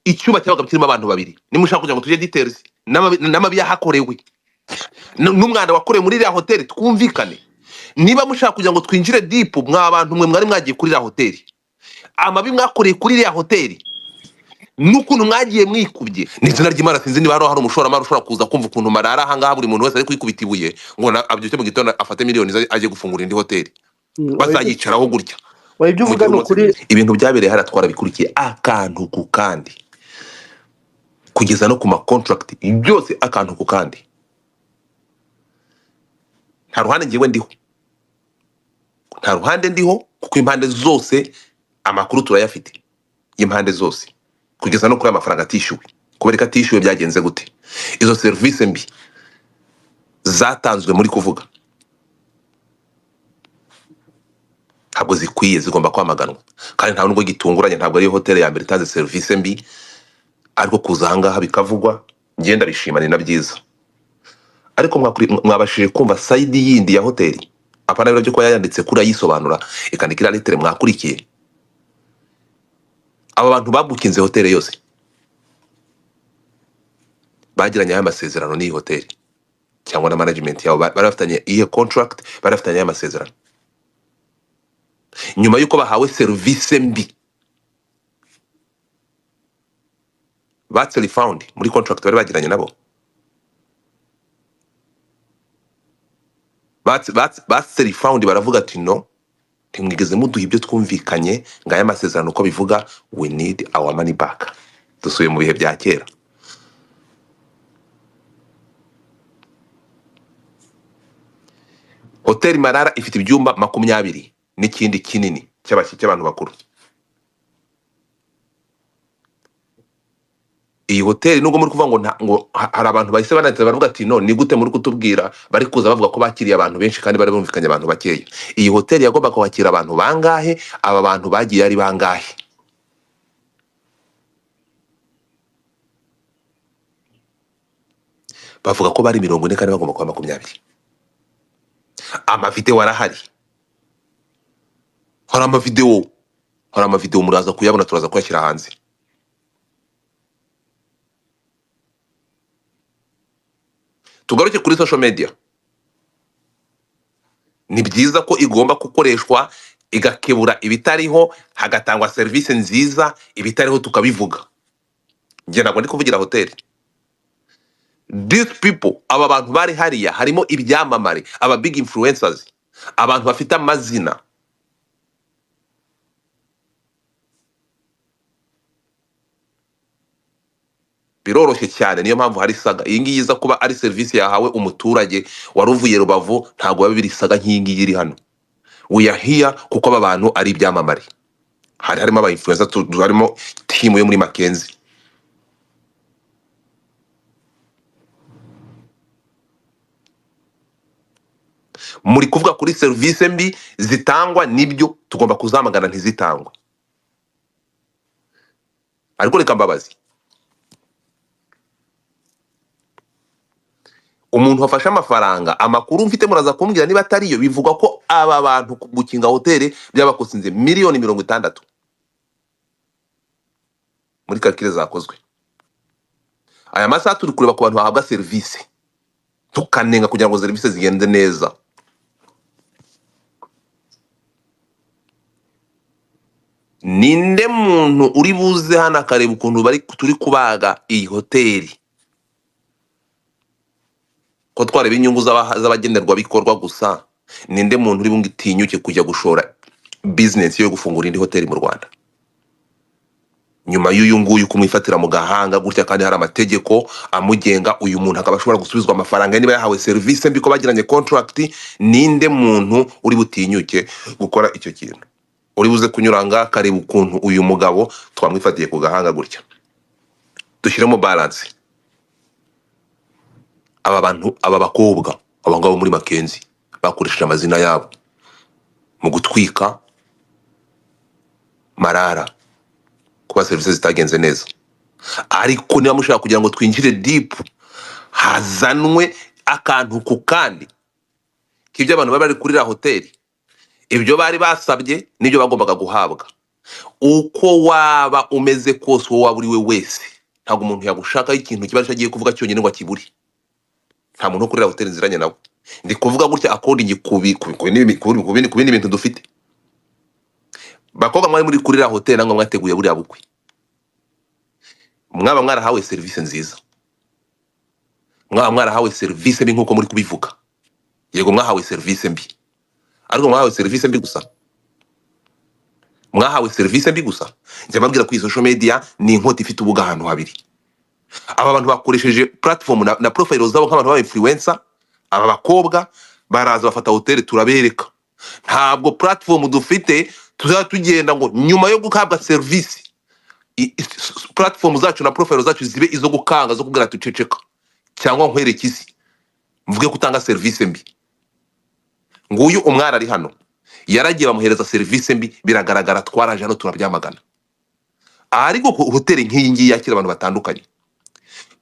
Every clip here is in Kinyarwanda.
icyuma cyabaga kirimo abantu babiri nimushaka kugira ngo tujye details n'amabi yahakorewe n'umwanda wakorewe muri iriya hoteli twumvikane. Niba mushaka kugira ngo twinjire deep mwa abantu mwe mwari mwagiye kuri iriya hoteli, amabi mwakoreye kuri iriya hoteli n'ukuntu mwagiye mwikubye n'izina ry'Imana, sinzi niba hari umushoramari ushobora kuza kumva ukuntu marara ahangaha buri muntu wese ari kwikubita ibuye ngo abyuke mu gitondo afate miliyoni aje gufungura indi hoteli bazayicaraho gutya. ibyo uvuga no kuri Ibintu byabereye hara twara bikurikiye akantu ku kandi kugeza no ku ma contract byose akantu ku kandi. Nta ruhande ngiwe ndiho, nta ruhande ndiho kuko impande zose amakuru turayafite y'impande zose kugeza no kuri amafaranga atishyuwe. Kubereka atishyuwe byagenze gute? Izo service mbi zatanzwe muri kuvuga ntabwo zikwiye, zigomba kwamaganwa. Kandi nta nubwo gitunguranye, ntabwo ari hoteli ya mbere itanze service mbi, ariko kuza ahangaha bikavugwa ngenda bishima ni na byiza. Ariko mwabashije kumva side yindi ya hoteli apana biro byo ko yayanditse kuri ayisobanura ikandikira litere mwakurikiye. Aba bantu babukinze hoteli yose bagiranye aya masezerano n'iyi hoteli cyangwa na management yabo, barafitanye iyi contract, barafitanye aya masezerano. Nyuma yuko bahawe service mbi batse found muri contract bari bagiranye nabo, batse found baravuga ati no, ntimwigeze muduha ibyo twumvikanye ngaya masezerano uko bivuga, we need our money back. Dusuye mu bihe bya kera. Hoteli Marara ifite ibyumba 20 n'ikindi kinini cy'abashyitsi abantu bakuru. Iyi hoteli nubwo muri kuvuga ngo hari abantu bahise banatse baravuga ati no, ni gute muri kutubwira bari kuza bavuga ko bakiriye abantu benshi kandi bari bumvikanye abantu bakeya. Iyi hoteli yagomba kwakira abantu bangahe? Aba bantu bagiye ari bangahe? Bavuga ko bari 40 kandi bagomba kuba 20. Amavideo arahari, hari amavideo muraza kuyabona, turaza kuyashyira hanze. Tugaruke kuri social media. Ni byiza ko igomba gukoreshwa igakebura ibitariho, hagatangwa service nziza, ibitariho tukabivuga. Nge ntabwo ndi kuvugira hoteli. These people, aba bantu bari hariya harimo ibyamamare, aba big influencers, abantu bafite amazina. Biroroshye cyane, niyo mpamvu hari saga. Iyi ngiyi iza kuba ari service yahawe umuturage waruvuye Rubavu, ntabwo babiri saga nk'iyi ngiyi iri hano. We are here kuko aba bantu ari ibyamamare. Harimo aba influencers, harimo team yo muri Mackenzie. Muri kuvuga kuri service mbi zitangwa, nibyo tugomba kuzamagana ntizitangwe. Ariko reka mbabazi, umuntu wafashe amafaranga, amakuru mfite muraza kumbwira niba atariyo, bivuga ko aba bantu kubukinga hoteli byabakosinze miliyoni 60 muri kalkire zakozwe. Aya masaha turi kureba ku bantu bahabwa service, tukanenga kugira ngo service zigende neza. Ninde muntu uri buze hana kareba ukuntu bari turi kubaga iyi hoteli, ko twareba inyungu z'abagenerwa bikorwa gusa? Ninde muntu uri bungitinyuke kujya gushora business yo gufungura indi hoteli mu Rwanda nyuma y'uyu nguyu kumwifatira mu gahanga gutya, kandi hari amategeko amugenga? Uyu muntu akaba ashobora gusubizwa amafaranga niba yahawe service mbi ko bagiranye contract. Ninde muntu uri butinyuke gukora icyo kintu? Uri buze kunyuranga kareba ukuntu uyu mugabo twamwifatiye ku gahanga gutya? Dushyiremo balance. Aba bantu, aba bakobwa, aba ngabo muri Mackenzie bakoresheje amazina yabo mu gutwika Marara kuba service zitagenze neza. Ariko niba mushaka kugira ngo twinjire deep, hazanwe akantu ku kandi k'ibyo abantu bari kuri la hoteli, ibyo bari basabye n'ibyo bagombaga guhabwa. uko waba umeze kose wowe waba uri we wese ntabwo umuntu yagushakaho ikintu kiba agiye kuvuga cyonyine ngo akibure. Nta muntu ukorera hoteli nziranye nawe. Ndi kuvuga gutya according ku bindi bintu dufite. Bakobwa mwari muri kurira hoteli nangwa mwateguye buriya bukwe, mwaba mwarahawe serivisi nziza, mwaba mwarahawe serivisi mbi nk'uko muri kubivuga. Yego mwahawe serivisi mbi, ariko mwahawe serivisi mbi gusa. Mwahawe serivisi mbi gusa. Njya mbabwira ku social media ni inkota ifite ubuga ahantu habiri. Aba bantu bakoresheje platform na profile zabo nk'abantu ba influencer, aba bakobwa baraza bafata hoteli turabereka. Ntabwo platform dufite tugenda ngo nyuma yo guhabwa service platform zacu na profile zacu zibe izo gukanga zo kugira tuceceka cyangwa nkwereke isi mvuge kutanga service mbi. Nguyu umwara ari hano yaragiye bamuhereza service mbi, biragaragara twaraje hano turabyamagana. Ariko hoteli nk'iyi ngiyi yakira abantu batandukanye,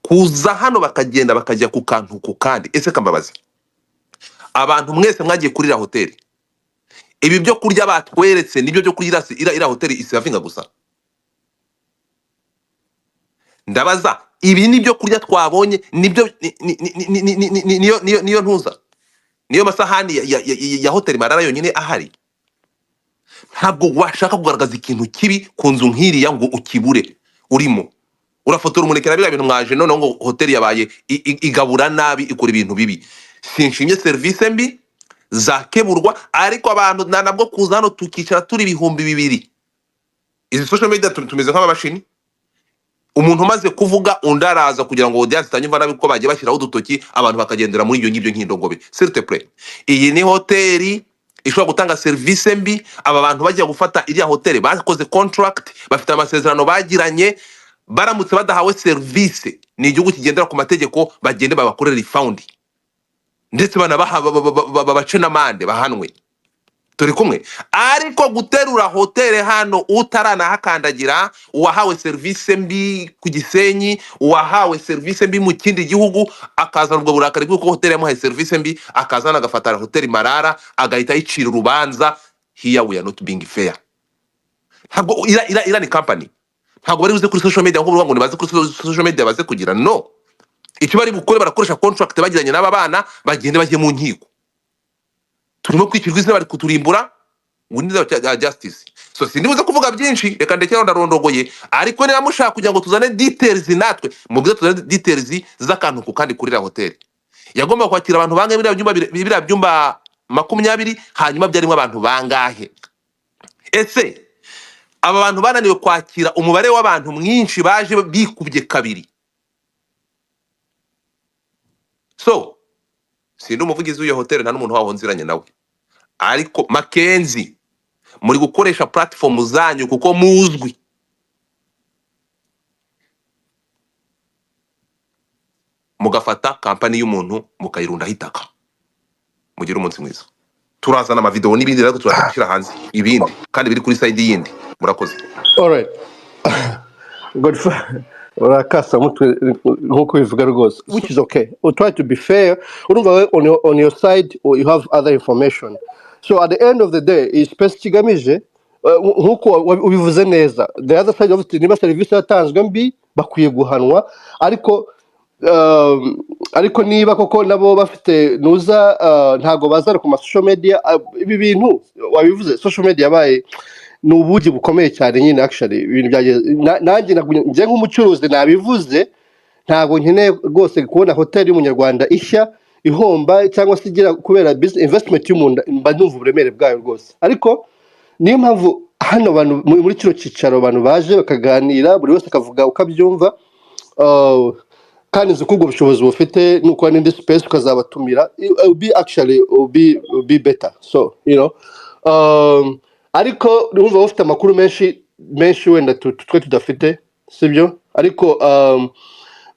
kuza hano bakagenda bakajya ku kantu ku kandi. Ese kambabazi, abantu mwese mwagiye kurira hoteli, ibi byo kurya batweretse nibyo byo kurira ira hoteli isavinga gusa? Ndabaza, ibi nibyo kurya twabonye nibyo niyo ntuza, niyo masahani ya hoteli Marara yonyine ahari? Ntabwo washaka kugaragaza ikintu kibi ku nzu nk'iriya ngo ukibure urimo. Urafotora umunekera biriya bintu mwaje none ngo hoteli yabaye igabura nabi, ikora ibintu bibi. Sinshimye service mbi zakeburwa, ariko abantu nabwo kuza hano tukicara turi 2,000. Izi social media tumeze nk'abamashini. Umuntu umaze kuvuga undaraza kugira ngo audience itanyumva nabi ko bagiye bashyiraho udutoki, abantu bakagendera muri ibyo ngibyo nk'indongobe. S'il te plaît, iyi ni hoteli ishobora gutanga service mbi. Aba bantu bajya gufata iriya hoteli bakoze contract, bafite amasezerano bagiranye, baramutse badahawe service ni igihugu kigendera ku mategeko, bagende babakorera refund ndetse babace n'amande bahanwe. Turi kumwe? Ariko guterura hoteli hano utaranahakandagira, uwahawe service mbi ku Gisenyi, uwahawe service mbi mu kindi gihugu, akazana ubwo burakari bw'uko hoteli yamuhaye service mbi, akazana agafatara hoteli Marara agahita yicira urubanza. Here we are not being fair. Ntabwo ira ni company. Ntabwo bari buze kuri social media ngo nibaze kuri social media baze kugira no. Icyo bari gukora barakoresha contract bagiranye n'aba bana, bagende bajye mu nkiko. Turimo kwicirwa izina bari kuturimbura, windi justice. So sindibuze kuvuga byinshi, reka ndekera ndarondogoye, ariko niba mushaka kugira ngo tuzane details natwe mubwize tuzane details z'akantu ku kandi kurira hoteli. Yagomba kwakira abantu bangahe biriya byumba 20, hanyuma byarimo abantu bangahe? Ese aba bantu bananiwe kwakira umubare w'abantu mwinshi baje bikubye kabiri. So sindi umuvugizi w'iyo hoteli, nta n'umuntu waho nziranye nawe, ariko Mackenzie muri gukoresha platform zanyu kuko muzwi. Mugafata kampani y'umuntu mukayirunda hitaka. Mugira umunsi mwiza. Turazana ama video n'ibindi rero turashyira hanze ibindi kandi biri kuri side yindi. Murakoze. All right. Good. Urakasa mutwe nkuko bivuga rwose, which is okay. We'll try to be fair. Urumva on your side or you have other information. So at the end of the day is space kigamije nkuko ubivuze neza. The other side of it niba service yatanzwe mbi bakwiye guhanwa, ariko niba koko nabo bafite nuza ntago bazara ku social media. Ibi bintu wabivuze social media yabaye nubugi bukomeye cyane nyine. Actually ibintu byaje nanjye nje nk'umucuruzi nabivuze, ntago nkeneye rwose kubona hoteli y'umunyarwanda ishya ihomba cyangwa se igira kubera business investment y'umuntu, mba ndumva uburemere bwayo rwose. Ariko niyo mpamvu hano abantu muri kino cicaro abantu baje bakaganira, buri wese akavuga ukabyumva, kandi nzi ko ubwo bushobozi bufite nuko n'indi space ukazabatumira, be better. So you know, ariko numva bafite amakuru menshi wenda twe tudafite, sibyo? Ariko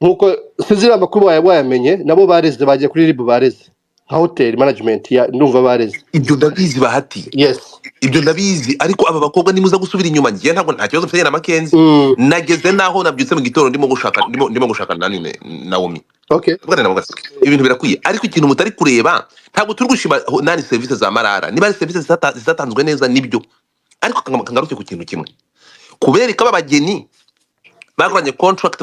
nkuko sinzira amakuru wayamenye, nabo bareze bagiye kuri RIB, bareze nka hotel management ya ndumva bareze. Ibyo ndabizi Bahati. Yes, ibyo ndabizi, ariko aba bakobwa nimuza gusubira inyuma, ngiye ntabwo nta kibazo mfite na Mackenzie. Nageze naho nabyutse mu gitondo ndimo gushaka nani Naomi. okay. Ibintu birakwiye, ariko ikintu mutari kureba, ntabwo turi gushima nani services za Marara. Niba services zizatanzwe neza nibyo, ariko kangaruke ku kintu kimwe, kubera ko aba bageni bakoranye contract